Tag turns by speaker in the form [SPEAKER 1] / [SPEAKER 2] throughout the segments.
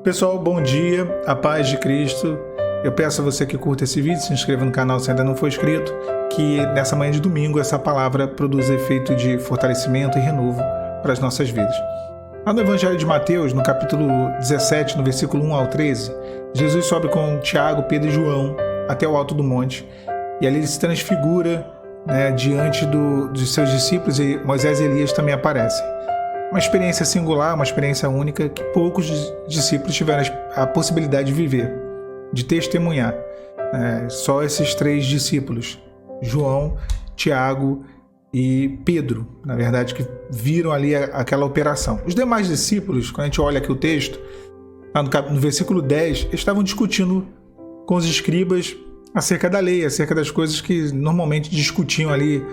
[SPEAKER 1] Pessoal, bom dia, a paz de Cristo. Eu peço a você que curta esse vídeo, se inscreva no canal se ainda não for inscrito, que nessa manhã de domingo essa palavra produza efeito de fortalecimento e renovo para as nossas vidas. Lá no Evangelho de Mateus, no capítulo 17, no versículo 1 ao 13, Jesus sobe com Tiago, Pedro e João até o alto do monte, e ali ele se transfigura, diante dos seus discípulos, e Moisés e Elias também aparecem. Uma experiência singular, uma experiência única que poucos discípulos tiveram a possibilidade de viver, de testemunhar. Só esses três discípulos, João, Tiago e Pedro, na verdade, que viram ali aquela operação. Os demais discípulos, quando a gente olha aqui o texto, lá no versículo 10, estavam discutindo com os escribas acerca da lei, acerca das coisas que normalmente discutiam ali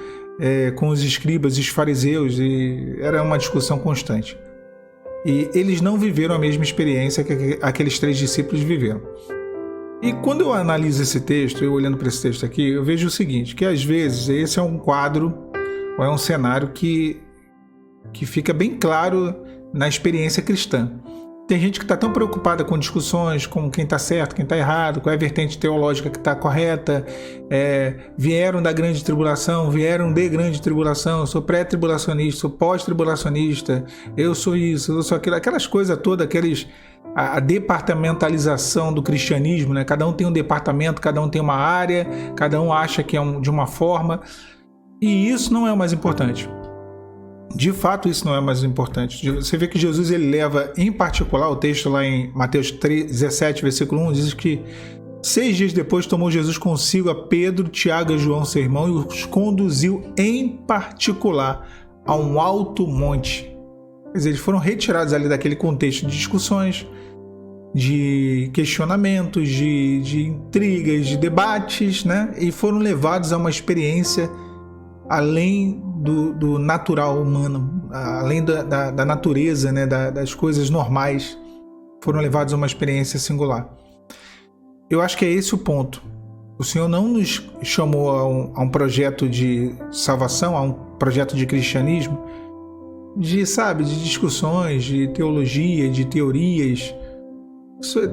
[SPEAKER 1] com os escribas e os fariseus, e era uma discussão constante. E eles não viveram a mesma experiência que aqueles três discípulos viveram. E quando eu analiso esse texto, eu olhando para esse texto aqui, eu vejo o seguinte, que às vezes esse é um quadro ou é um cenário que fica bem claro na experiência cristã. Tem gente que está tão preocupada com discussões, com quem está certo, quem está errado, qual é a vertente teológica que está correta, vieram da grande tribulação, vieram de grande tribulação, eu sou pré-tribulacionista, sou pós-tribulacionista, eu sou isso, eu sou aquilo, aquelas coisas todas, a departamentalização do cristianismo, né? Cada um tem um departamento, cada um tem uma área, cada um acha que é de uma forma, e isso não é o mais importante. De fato, isso não é mais importante. Você vê que Jesus ele leva, em particular, o texto lá em Mateus 17, versículo 1, diz que 6 dias depois tomou Jesus consigo a Pedro, Tiago e João, seu irmão, e os conduziu em particular a um alto monte. Quer dizer, eles foram retirados ali daquele contexto de discussões, de questionamentos, de intrigas, de debates, né? E foram levados a uma experiência além do natural humano, além da natureza, né, das coisas normais, foram levados a uma experiência singular. Eu acho que é esse o ponto. O Senhor não nos chamou a um projeto de salvação, a um projeto de cristianismo, de discussões, de teologia, de teorias.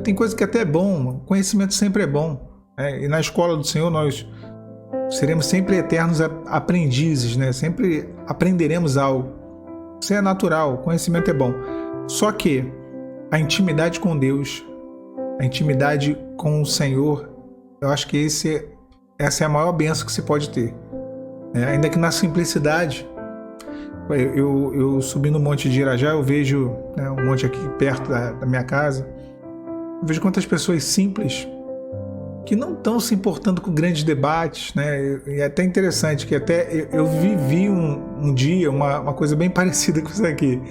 [SPEAKER 1] Tem coisa que até é bom, conhecimento sempre é bom. E na escola do Senhor nós seremos sempre eternos aprendizes, né? Sempre aprenderemos algo. Isso é natural, conhecimento é bom. Só que a intimidade com Deus, a intimidade com o Senhor, eu acho que essa é a maior bênção que se pode ter. Ainda que na simplicidade, eu subi no Monte de Irajá, eu vejo um monte aqui perto da minha casa, eu vejo quantas pessoas simples que não estão se importando com grandes debates, né? E é até interessante que até eu vivi um dia uma coisa bem parecida com isso aqui.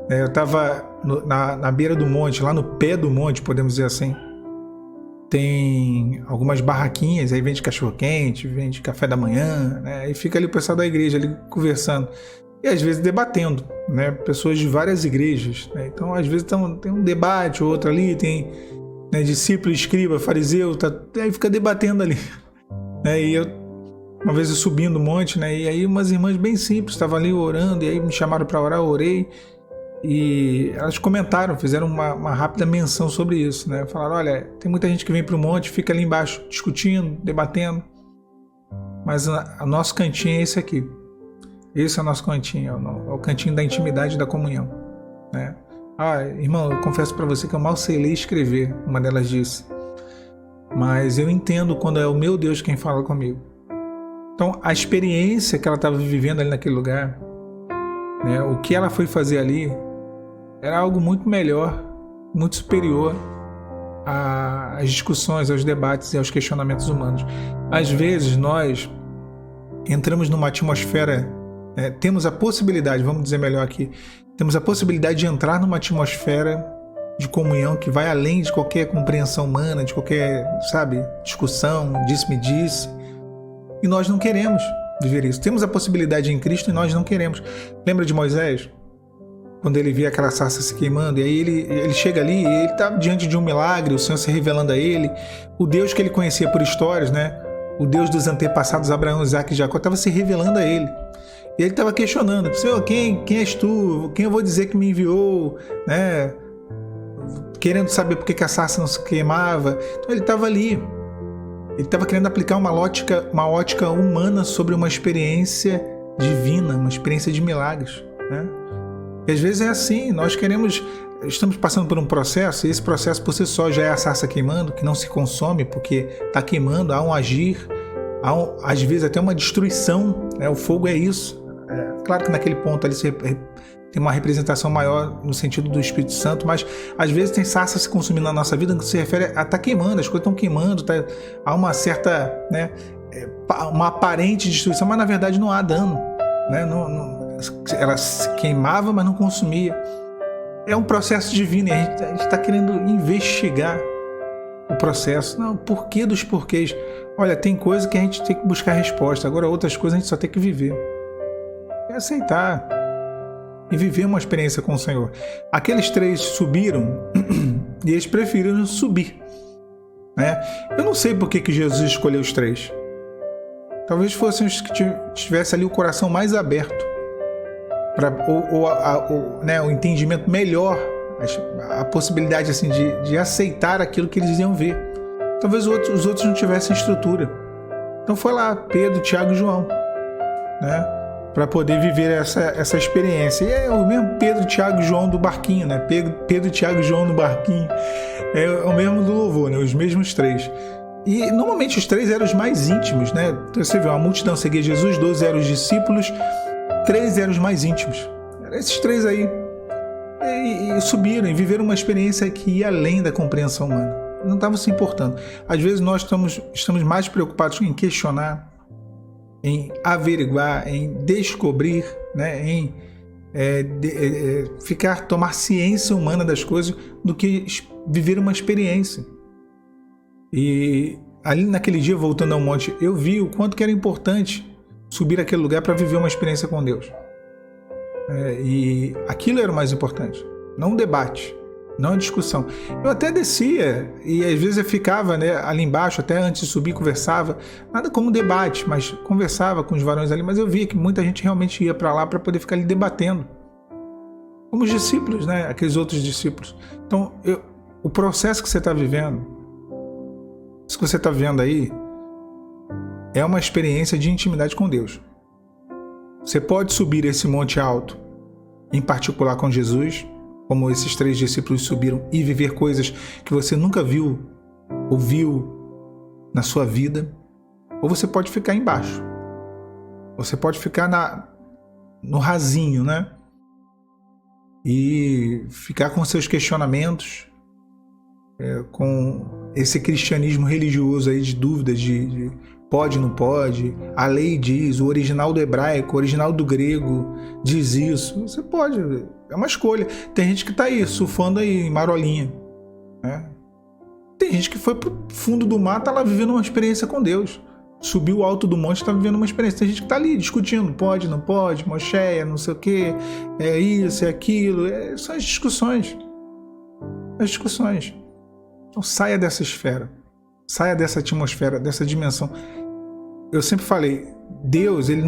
[SPEAKER 1] Eu estava na beira do monte, lá no pé do monte, podemos dizer assim. Tem algumas barraquinhas, aí vende cachorro-quente, vende café da manhã, né? E fica ali o pessoal da igreja ali conversando. E às vezes debatendo, né? Pessoas de várias igrejas, né? Então às vezes tem um debate, outro ali, tem discípulo, escriba, fariseu, aí fica debatendo ali. E uma vez eu subi no monte, e aí umas irmãs bem simples estavam ali orando, e aí me chamaram para orar, eu orei, e elas comentaram, fizeram uma rápida menção sobre isso, né? Falaram, olha, tem muita gente que vem para o monte, fica ali embaixo discutindo, debatendo, mas o nosso cantinho é esse aqui. Esse é o nosso cantinho, é o cantinho da intimidade e da comunhão, né? Irmão, eu confesso para você que eu mal sei ler e escrever, uma delas disse. Mas eu entendo quando é o meu Deus quem fala comigo. Então, a experiência que ela estava vivendo ali naquele lugar, o que ela foi fazer ali, era algo muito melhor, muito superior às discussões, aos debates e aos questionamentos humanos. Às vezes, nós entramos numa atmosfera, temos a possibilidade, vamos dizer melhor aqui, temos a possibilidade de entrar numa atmosfera de comunhão que vai além de qualquer compreensão humana, de qualquer, discussão, disse-me-disse. E nós não queremos viver isso. Temos a possibilidade em Cristo e nós não queremos. Lembra de Moisés? Quando ele via aquela sarça se queimando, e aí ele chega ali e ele está diante de um milagre, o Senhor se revelando a ele. O Deus que ele conhecia por histórias, o Deus dos antepassados, Abraão, Isaac e Jacó, estava se revelando a ele. E ele estava questionando, Senhor, quem és tu? Quem eu vou dizer que me enviou? querendo saber por que a sarça não se queimava. Então ele estava ali. Ele estava querendo aplicar uma ótica humana sobre uma experiência divina, uma experiência de milagres, né? E às vezes é assim, estamos passando por um processo, e esse processo por si só já é a sarça queimando, que não se consome porque está queimando, há um agir, às vezes até uma destruição, né? O fogo é isso. Claro que naquele ponto ali tem uma representação maior no sentido do Espírito Santo, mas às vezes tem sarça se consumindo na nossa vida, que se refere a estar queimando, as coisas estão queimando, há uma certa, né, uma aparente destruição, mas na verdade não há dano, né? Ela se queimava, mas não consumia. É um processo divino, e a gente está querendo investigar o processo. Não, porquê dos porquês. Olha, tem coisa que a gente tem que buscar resposta, agora outras coisas a gente só tem que viver. É aceitar e viver uma experiência com o Senhor. Aqueles 3 subiram e eles preferiram subir, né? Eu não sei por que Jesus escolheu os 3. Talvez fossem os que tivessem ali o coração mais aberto, né, o entendimento melhor, a possibilidade assim, de aceitar aquilo que eles iam ver. Talvez os outros não tivessem estrutura. Então foi lá Pedro, Tiago e João, né, para poder viver essa experiência. E é o mesmo Pedro, Tiago e João do barquinho, né? Pedro, Tiago e João no barquinho. É o mesmo do louvor, né? Os mesmos 3. E normalmente os 3 eram os mais íntimos, né? Então, você vê, uma multidão seguia Jesus, 12 eram os discípulos, 3 eram os mais íntimos. Esses 3 aí. E subiram e viveram uma experiência que ia além da compreensão humana. Não estavam se importando. Às vezes nós estamos mais preocupados em questionar, em averiguar, em descobrir, né, em tomar ciência humana das coisas, do que viver uma experiência. E ali naquele dia, voltando ao monte, eu vi o quanto que era importante subir aquele lugar para viver uma experiência com Deus. E aquilo era o mais importante, não um debate, não a discussão. Eu até descia e às vezes eu ficava, né, ali embaixo, até antes de subir, conversava, nada como debate, mas conversava com os varões ali, mas eu via que muita gente realmente ia para lá para poder ficar ali debatendo, como os discípulos, né, aqueles outros discípulos. Então, o processo que você está vivendo, isso que você está vendo aí, é uma experiência de intimidade com Deus. Você pode subir esse monte alto, em particular com Jesus, como esses 3 discípulos subiram, e viver coisas que você nunca viu ou viu na sua vida, ou você pode ficar embaixo. Você pode ficar no rasinho, né? E ficar com seus questionamentos, com esse cristianismo religioso aí de dúvidas, de pode, não pode, a lei diz, o original do hebraico, o original do grego diz isso. Você pode, é uma escolha. Tem gente que está aí, surfando aí em marolinha, né? Tem gente que foi pro fundo do mar, está lá vivendo uma experiência com Deus. Subiu o alto do monte, está vivendo uma experiência. Tem gente que está ali discutindo, pode, não pode, mocheia, não sei o que, é isso, é aquilo. São as discussões. As discussões. Então saia dessa esfera, saia dessa atmosfera, dessa dimensão. Eu sempre falei, Deus, ele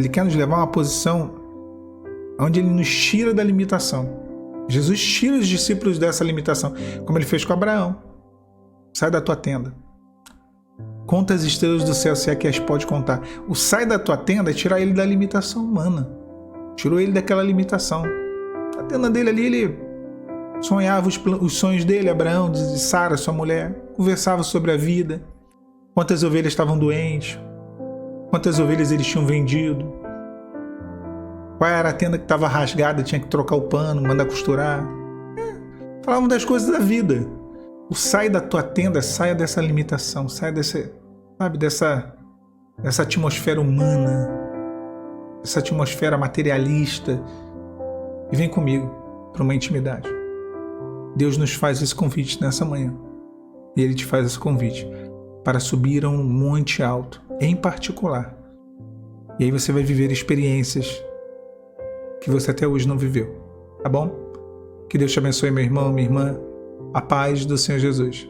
[SPEAKER 1] quer nos levar a uma posição onde ele nos tira da limitação. Jesus tira os discípulos dessa limitação, como ele fez com Abraão. Sai da tua tenda. Conta as estrelas do céu, se é que as pode contar. O sai da tua tenda é tirar ele da limitação humana. Tirou ele daquela limitação. A tenda dele ali, ele sonhava os sonhos dele, Abraão, de Sara, sua mulher. Conversava sobre a vida. Quantas ovelhas estavam doentes. Quantas ovelhas eles tinham vendido. Qual era a tenda que estava rasgada, tinha que trocar o pano, mandar costurar. Falavam das coisas da vida. O sai da tua tenda, saia dessa limitação, saia dessa atmosfera humana, essa atmosfera materialista, e vem comigo para uma intimidade. Deus nos faz esse convite nessa manhã, e Ele te faz esse convite para subir a um monte alto, em particular. E aí você vai viver experiências que você até hoje não viveu, tá bom? Que Deus te abençoe, meu irmão, minha irmã. A paz do Senhor Jesus.